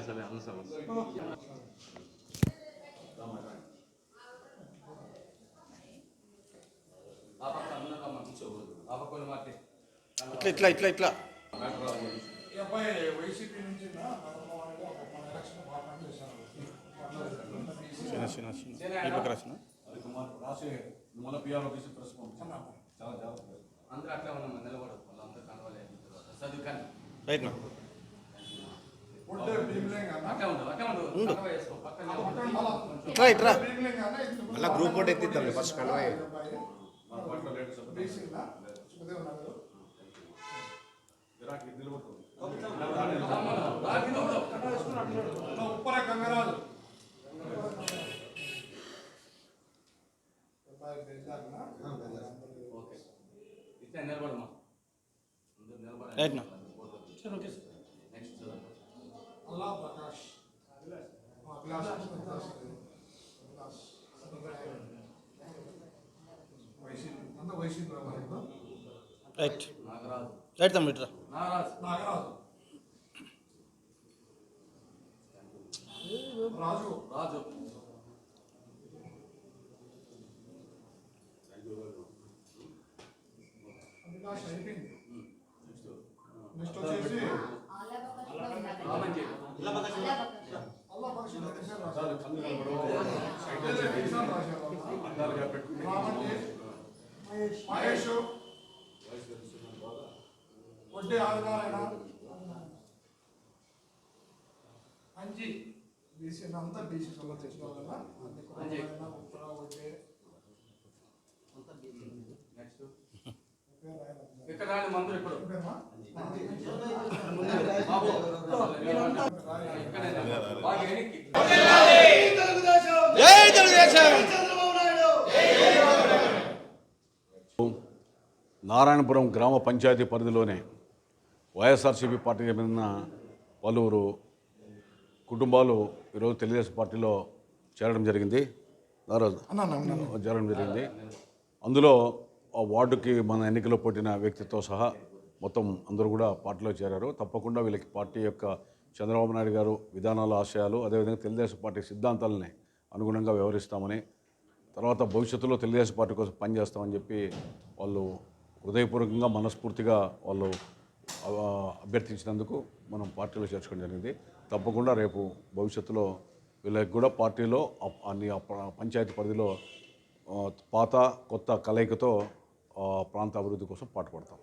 అసలు అనవసరం. ఇట్లా ఇట్లా ఇట్లా ఇట్లా చిన్న చిన్న చిన్న ఈ పక్క రాసిన రైట్ నా ఇట్లా ఇట్లా మళ్ళీ గ్రూప్ ఫోటో ఎత్తిద్దాం ఫస్ట్ కన్వాయ్ ఉప్పర కంగరాజు రైట్ నా అల్లా ప్రకాష్ రైట్ రైట్ తమ్ముడు ఇట్రా నాగరాజు రాజు రాజు అభిలాష్ అయిపోయింది నెక్స్ట్ వచ్చేసి మహేష్ వడ్డీ ఆదినారాయణ అంజీ బీసీ అంతా బీసీ సొంత తెచ్చుకోవాలి కదా అన్ని ఉత్తర వడ్డీ ఇక్కడ రాని మందులు ఇప్పుడు నారాయణపురం గ్రామ పంచాయతీ పరిధిలోనే వైఎస్ఆర్సీపీ పార్టీకి చెందిన పలువురు కుటుంబాలు ఈరోజు తెలుగుదేశం పార్టీలో చేరడం జరిగింది. అందులో ఆ వార్డుకి మన ఎన్నికల్లో పుట్టిన వ్యక్తితో సహా మొత్తం అందరూ కూడా పార్టీలో చేరారు. తప్పకుండా వీళ్ళకి పార్టీ యొక్క చంద్రబాబు నాయుడు గారు విధానాలు, ఆశయాలు, అదేవిధంగా తెలుగుదేశం పార్టీ సిద్ధాంతాలని అనుగుణంగా వ్యవహరిస్తామని, తర్వాత భవిష్యత్తులో తెలుగుదేశం పార్టీ కోసం పనిచేస్తామని చెప్పి వాళ్ళు హృదయపూర్వకంగా మనస్ఫూర్తిగా వాళ్ళు అభ్యర్థించినందుకు మనం పార్టీలో చేర్చుకోవడం జరిగింది. తప్పకుండా రేపు భవిష్యత్తులో వీళ్ళకి కూడా పార్టీలో అన్ని పంచాయతీ పరిధిలో పాత కొత్త కలయికతో ప్రాంత అభివృద్ధి కోసం పాటుపడతాం.